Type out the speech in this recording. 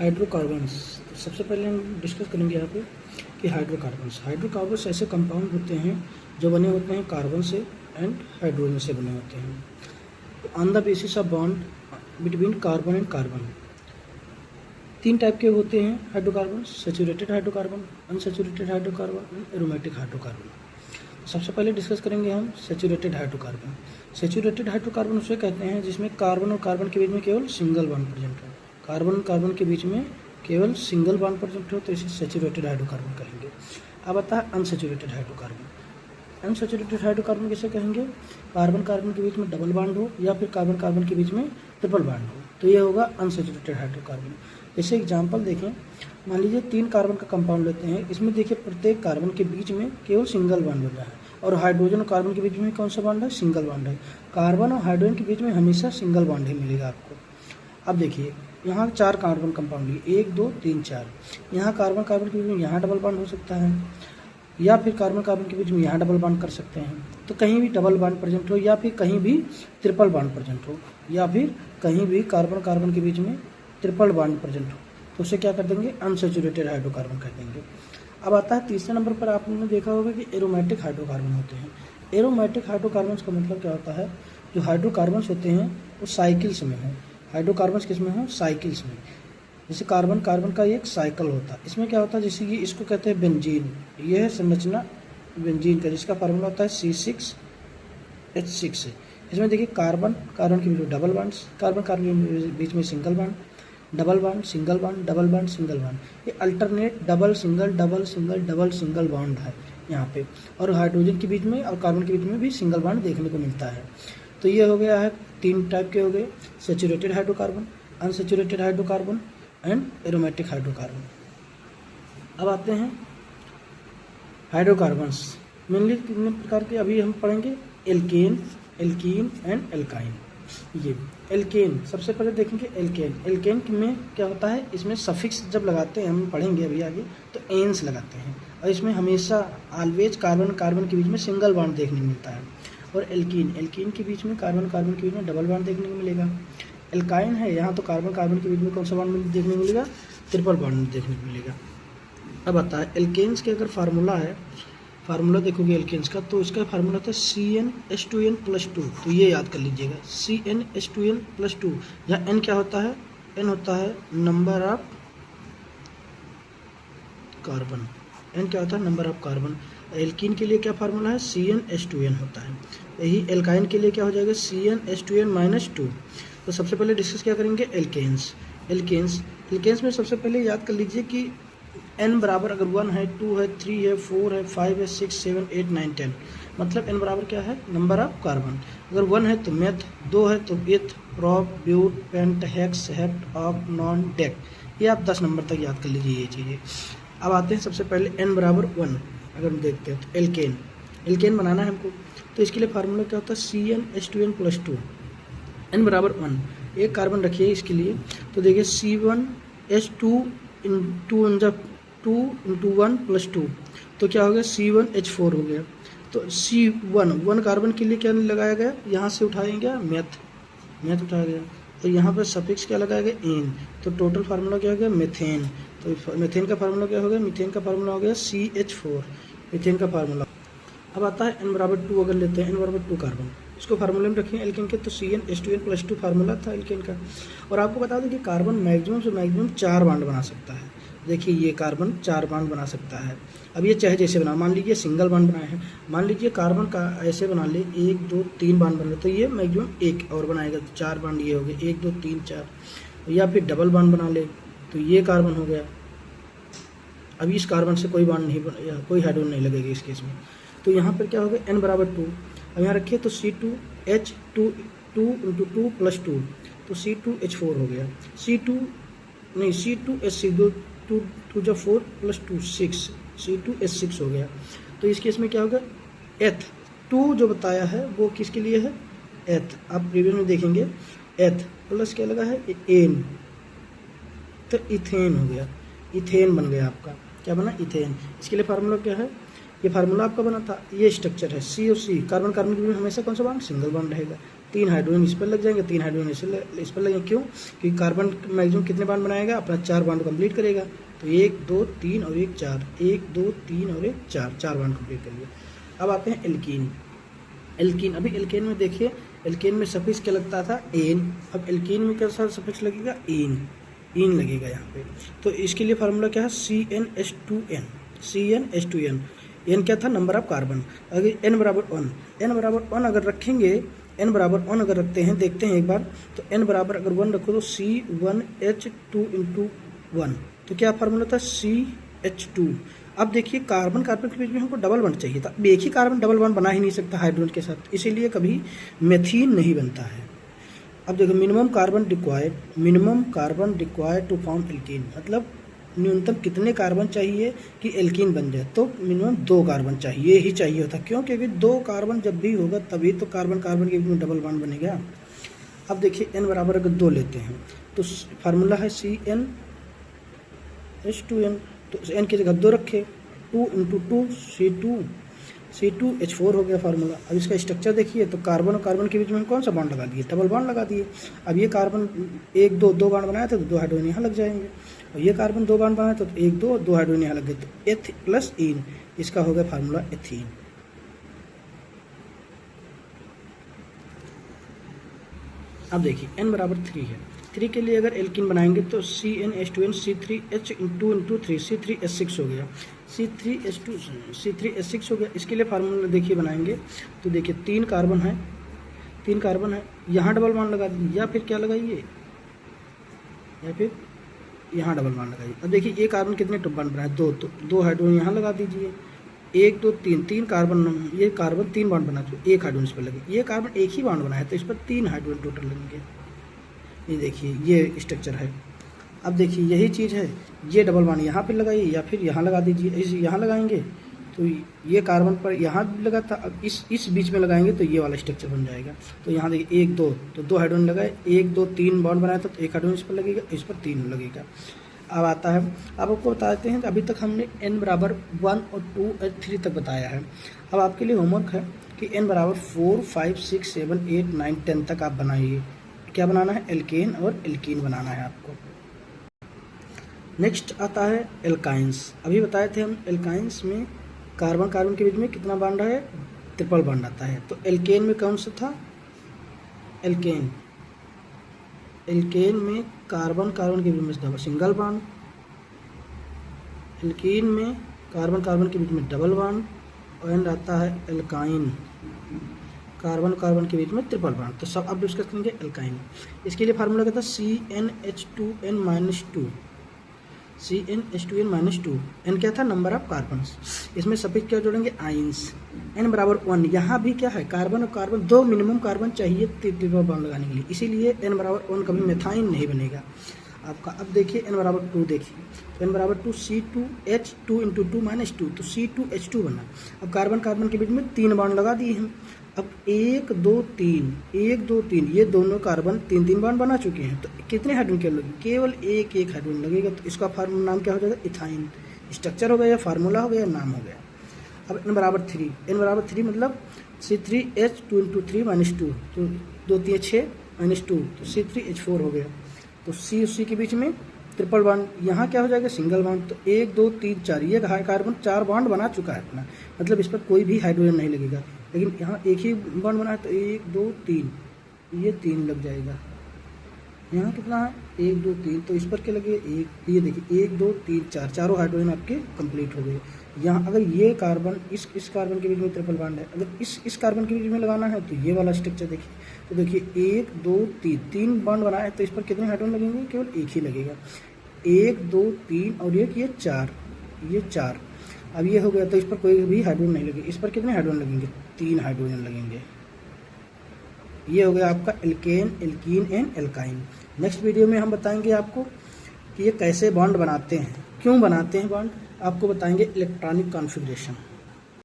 Hydrocarbons. तो सबसे पहले हम डिस्कस करेंगे यहाँ पे कि हाइड्रोकार्बन्स ऐसे कंपाउंड होते हैं जो बने होते हैं कार्बन से एंड हाइड्रोजन से बने होते हैं on the basis of bond between carbon and carbon. तीन टाइप के होते हैं hydrocarbon: saturated hydrocarbon, unsaturated hydrocarbon and aromatic hydrocarbon. सबसे पहले डिस्कस करेंगे हम सैचुरेटेड हाइड्रोकार्बन। सैचुरेटेड हाइड्रोकार्बन उसे कहते हैं जिसमें कार्बन और कार्बन के बीच में केवल सिंगल बॉन्ड प्रेजेंट हो। कार्बन और कार्बन के बीच में केवल सिंगल बॉन्ड प्रेजेंट हो तो इसे सैचुरेटेड हाइड्रोकार्बन कहेंगे। अब आता है अनसैचुरेटेड हाइड्रोकार्बन। अनसैचुरेटेड हाइड्रोकार्बन किसे कहेंगे? कार्बन कार्बन के बीच में डबल बॉन्ड हो या फिर कार्बन कार्बन के बीच में ट्रिपल बॉन्ड हो, तो ये होगा अनसैचुरेटेड हाइड्रोकार्बन। जैसे एग्जांपल देखें, मान लीजिए 3 कार्बन का कंपाउंड लेते हैं, इसमें देखिए प्रत्येक कार्बन के बीच में केवल सिंगल बॉन्ड बन रहा है और हाइड्रोजन और कार्बन के बीच में कौन सा बॉन्ड है? सिंगल बॉन्ड है। कार्बन और हाइड्रोजन के बीच में हमेशा सिंगल बॉन्ड ही मिलेगा आपको। अब देखिए यहाँ 4 कार्बन कंपाउंड लिए, 1 2 3 4। यहाँ कार्बन कार्बन के बीच में यहाँ डबल बॉन्ड हो सकता है या फिर कार्बन कार्बन के बीच में यहाँ डबल बॉन्ड कर सकते हैं। तो कहीं भी डबल बॉन्ड प्रेजेंट हो या फिर कहीं भी ट्रिपल बॉन्ड प्रेजेंट हो या फिर कहीं भी कार्बन कार्बन के बीच में ट्रिपल बॉन्ड प्रेजेंट हो तो उसे क्या कर देंगे? अनसैचुरेटेड हाइड्रोकार्बन कर देंगे। अब आता है तीसरे नंबर पर, आपने देखा होगा कि एरोमेटिक हाइड्रोकार्बन होते हैं। एरोमेटिक हाइड्रोकार्बन का मतलब क्या होता है? जो हाइड्रोकार्बन्स होते हैं वो साइकिल्स में हैं। हाइड्रोकार्बन्स किस में हो? साइकिल्स में। जैसे कार्बन कार्बन का एक साइकिल होता है, इसमें क्या होता है? जैसे ये इसको कहते हैं बेंजीन, ये है संरचना बेंजीन का, जिसका फार्मूला होता है C6H6। इसमें देखिए कार्बन कार्बन के बीच में डबल बॉन्ड्स, कार्बन कार्बन के बीच में single bond, double bond single bond, double bond single bond, ये alternate double single double single double single bond है यहाँ पे। और हाइड्रोजन के बीच में और कार्बन के बीच में भी सिंगल बॉन्ड देखने को मिलता है। तो ये हो गया है 3 टाइप के हो गए: saturated hydrocarbon, unsaturated hydrocarbon and aromatic hydrocarbon. अब आते हैं हाइड्रोकार्बन्स मेनली कितने प्रकार के अभी हम पढ़ेंगे: एल्केन, एल्कीन एंड एल्काइन। ये एल्केन सबसे पहले देखेंगे। एल्केन में क्या होता है? इसमें सफिक्स जब लगाते हैं, हम पढ़ेंगे अभी आगे, तो एन्स लगाते हैं और इसमें हमेशा ऑलवेज कार्बन कार्बन के बीच में सिंगल बॉन्ड देखने को मिलता है। और एल्कीन के बीच में कार्बन कार्बन के बीच में डबल बॉन्ड देखने को मिलेगा। एल्काइन है, यहाँ तो कार्बन कार्बन के बीच में कौन सा बॉन्ड देखने को मिलेगा? ट्रिपल बॉन्ड देखने को मिलेगा। अब आता है एल्केन्स के अगर फार्मूला है, फार्मूला देखोगे एल्केन्स का, तो इसका फार्मूला होता है CnH2n+2। तो ये याद कर लीजिएगा, CnH2n+2। यहाँ n क्या होता है? n होता है नंबर ऑफ कार्बन। n क्या होता है? Number of carbon. एल्कीन के लिए क्या फार्मूला है? CnH2n होता है। यही एल्काइन के लिए क्या हो जाएगा? CnH2n-2। तो सबसे पहले डिस्कस क्या करेंगे? एल्केन्स में सबसे पहले याद कर लीजिए कि n बराबर अगर 1 है, 2 है, 3 है, 4 है, 5 है, 6, 7, 8, 9, 10, मतलब n बराबर क्या है? Number of carbon. अगर 1 है तो मेथ, 2 है तो eth, prop, but, pent, hex, hept, ऑप, नॉन, डेक। ये आप 10 नंबर तक याद कर लीजिए ये चीज़ें। अब आते हैं सबसे पहले n बराबर 1 अगर हम देखते हैं तो एल्केन बनाना है हमको, तो इसके लिए फार्मूला क्या होता है? CnH2n+2। n बराबर 1, एक कार्बन रखिए इसके लिए, तो देखिए C1H2 2 × 1+2, तो क्या हो गया? C1H4 हो गया। तो C1 कार्बन के लिए क्या लगाया गया? यहाँ से उठाया गया मैथ उठाया गया, और यहाँ पर सफिक्स क्या लगाया गया? एन। तो टोटल फार्मूला क्या हो गया? मेथेन। तो मेथेन का फार्मूला क्या हो गया? मीथेन का फार्मूला हो गया CH4, मीथेन का फार्मूला। अब आता है n बराबर 2 अगर लेते हैं, n बराबर 2 कार्बन, इसको फार्मूले में रखें एल्केन के, तो CnH2n+2 फार्मूला था एल्केन का। और आपको बता दें कि कार्बन मैक्सिमम से मैक्सिमम 4 बॉन्ड बना सकता है। देखिए ये कार्बन 4 बॉन्ड बना सकता है। अब ये चाहे जैसे बना, मान लीजिए सिंगल बॉन्ड बनाए हैं, मान लीजिए कार्बन का ऐसे बना ले 1 2 3 बॉन्ड बना ले, तो ये मैक्सिमम 1 और बनाएगा, तो 4 बॉन्ड ये हो गए, 1 2 3 4। या फिर डबल बॉन्ड बना ले तो ये कार्बन हो गया। अब इस कार्बन से कोई बॉन्ड नहीं बना, कोई हाइड्रोजन नहीं लगेगी इस केस में। तो यहाँ पर क्या हो गया? n बराबर 2। अब यहाँ रखिए तो C2H2 2 × 2+2, तो C2H4 हो गया। C2H6 2 जब 4 + 2 6, C2H6 हो गया। तो इस केस में क्या होगा? एथ 2 जो बताया है वो किसके लिए है? एथ। आप प्रीवियस में देखेंगे एथ प्लस क्या लगा है? एन, तो इथेन हो गया, इथेन बन गया आपका। क्या बना? इथेन। इसके लिए फार्मूला क्या है? ये फार्मूला आपका बना था, ये स्ट्रक्चर है C और C, कार्बन कार्बन के बीच में हमेशा कौन सा बॉन्ड? सिंगल बॉन्ड रहेगा। 3 हाइड्रोजन इस पर लग जाएंगे, 3 हाइड्रोजन इस पर लगेंगे। क्यों? क्योंकि कार्बन मैक्सिमम कितने बॉन्ड बनाएगा? अपना 4 बॉन्ड कंप्लीट करेगा। तो 1 2 3 और 1 4, 1 2 3 और 1 4, 4 बॉन्ड कंप्लीट कर लिया। अब आते हैं एल्कीन। एल्कीन, अभी एल्केन में देखिए, एल्केन में सफिक्स क्या लगता था? एन। अब एल्कीन में कैसा सफिक्स लगेगा? इन, इन लगेगा यहाँ पे। तो इसके लिए फार्मूला क्या है? CnH2n, CnH2n। एन क्या था? Number of carbon. अगर n बराबर 1, n बराबर 1 अगर रखेंगे, n बराबर 1 अगर रखते हैं, देखते हैं एक बार, तो n बराबर अगर 1 रखो तो C1H2 इंटू 1, तो क्या फार्मूला था? CH2। अब देखिए कार्बन कार्बन के बीच में हमको डबल बॉन्ड चाहिए था। एक ही कार्बन डबल बॉन्ड बना ही नहीं सकता हाइड्रोजन के साथ, इसीलिए कभी मेथीन नहीं बनता है। अब देखो minimum carbon required to form alkene, मतलब न्यूनतम कितने कार्बन चाहिए कि एल्कीन बन जाए? तो मिनिमम 2 कार्बन चाहिए ही चाहिए होता। क्यों? क्योंकि 2 कार्बन जब भी होगा तभी तो कार्बन कार्बन के बीच में डबल बॉन्ड बनेगा। अब देखिए n बराबर अगर 2 लेते हैं तो फार्मूला है CnH2n, तो n की जगह 2 रखे, 2 इंटू 2 C2H4 हो गया फार्मूला। अब इसका स्ट्रक्चर देखिए, तो कार्बन और कार्बन के बीच में कौन सा बॉन्ड लगा दिए? डबल बॉन्ड लगा दिए। अब ये कार्बन 1 2 2 बॉन्ड बनाया था तो 2 हाइड्रोजन यहाँ लग जाएंगे, और ये कार्बन 2 बॉन्ड बनाया था तो 1 2 2 हाइड्रोजन यहाँ लग गए, तो एथ प्लस इन, इसका हो गया फार्मूला एथीन। अब देखिए n बराबर 3 है, 3 के लिए अगर एल्कीन बनाएंगे तो CnH2n C3H इंटू 3 C3H6 हो गया, C3H6 हो गया। इसके लिए फार्मूला देखिए बनाएंगे तो देखिए 3 कार्बन है, यहाँ डबल बॉन्ड लगा दीजिए, या फिर क्या लगाइए, या फिर यहाँ डबल बॉन्ड लगाइए। अब देखिए ये कार्बन कितने बॉन्ड बनाए? 2, तो 2 हाइड्रोजन यहाँ लगा दीजिए, 1 2 3, 3 कार्बन, ये कार्बन 3 बॉन्ड बना तो 1 हाइड्रोजन इस पर लगे, ये कार्बन 1 ही बॉन्ड बनाया तो इस पर 3 हाइड्रोजन टोटल लगेंगे। ये देखिए ये स्ट्रक्चर है। अब देखिए यही चीज़ है, ये डबल बॉन्ड यहाँ पे लगाइए या फिर यहाँ लगा दीजिए, इस यहाँ लगाएंगे तो ये कार्बन पर यहाँ लगा था, अब इस बीच में लगाएंगे तो ये वाला स्ट्रक्चर बन जाएगा। तो यहाँ देखिए 1 2, तो 2 हाइड्रोजन लगाए, 1 2 3 बॉन्ड बनाया था तो 1 हाइड्रोजन इस पर लगेगा, इस पर 3 लगेगा। अब आता है, अब आपको बताते हैं, अभी तक हमने n बराबर 1 और 2 और 3 तक बताया है। अब आपके लिए होमवर्क है कि n बराबर 4 5 6 7 8 9 10 तक आप बनाइए। क्या बनाना है? एल्केन और एल्कीन बनाना है आपको। नेक्स्ट आता है एल्काइंस। अभी बताए थे हम एल्काइंस में कार्बन कार्बन के बीच में कितना बॉन्ड है? ट्रिपल बॉन्ड आता है। तो एल्केन में कौन सा था? एल्केन में कार्बन कार्बन के बीच में सिंगल बॉन्ड, एल्कीन में कार्बन कार्बन के बीच में डबल बॉन्ड, और एंड आता है एल्काइन, कार्बन कार्बन के बीच में ट्रिपल बॉन्ड। तो सब अब डिस्कस करेंगे एल्काइन। इसके लिए फार्मूला क्या था? CnH2n-2, CnH2n-2, n क्या था? Number of carbon. इसमें सफिक्स क्या जोड़ेंगे? आइंस। n बराबर 1, यहाँ भी क्या है? कार्बन और कार्बन 2 मिनिमम कार्बन चाहिए ट्रिपल बॉन्ड लगाने के लिए, इसीलिए n बराबर 1 कभी मेथाइन नहीं बनेगा आपका। अब देखिए n बराबर 2, देखिए तो n बराबर 2 C2H2 इंटू 2 माइनस 2, तो C2H2 बना। अब कार्बन कार्बन के बीच में 3 बॉन्ड लगा दिए हम। अब 1 2 3 ये दोनों कार्बन 3 बॉन्ड बना चुके हैं, तो कितने हाइड्रोजन केवल लगेंगे? केवल एक हाइड्रोजन लगेगा। तो इसका फार्मूला नाम क्या हो जाएगा? इथाइन। स्ट्रक्चर हो गया, या फार्मूला हो गया, नाम हो गया। अब n बराबर 3 मतलब C3H2 इंटू 3 माइनस 2, तो 2 3 6 माइनस 2, तो C3H4 हो गया। तो C के बीच में ट्रिपल बॉन्ड, यहाँ क्या हो जाएगा? Single bond. तो 1 2 3 4, ये कार्बन 4 बॉन्ड बना चुका है अपना, मतलब इस पर कोई भी हाइड्रोजन नहीं लगेगा। लेकिन यहाँ एक ही बॉन्ड बना है तो 1 2 3, ये 3 लग जाएगा। यहाँ कितना है? 1 2 3, तो इस पर क्या लगे? 1, ये देखिए 1 2 3 4, चारों हाइड्रोजन आपके कंप्लीट हो गए। यहाँ अगर ये कार्बन इस कार्बन के बीच में ट्रिपल बॉन्ड है, अगर इस कार्बन के बीच में लगाना है तो ये वाला स्ट्रक्चर देखिए। तो देखिए 1 2 3 बॉन्ड बना है, तो इस पर कितने हाइड्रोजन लगेंगे? केवल एक ही लगेगा। 1 2 3 और ये 4, ये 4। अब ये हो गया, तो इस पर कोई भी हाइड्रोजन नहीं लगेगा। इस पर कितने हाइड्रोजन लगेंगे? 3 हाइड्रोजन लगेंगे। ये हो गया आपका alkane, alkene and alkyne. Next video में हम बताएंगे आपको कि ये कैसे बॉन्ड बनाते हैं, क्यों बनाते हैं बॉन्ड, आपको बताएंगे इलेक्ट्रॉनिक कॉन्फ़िगरेशन।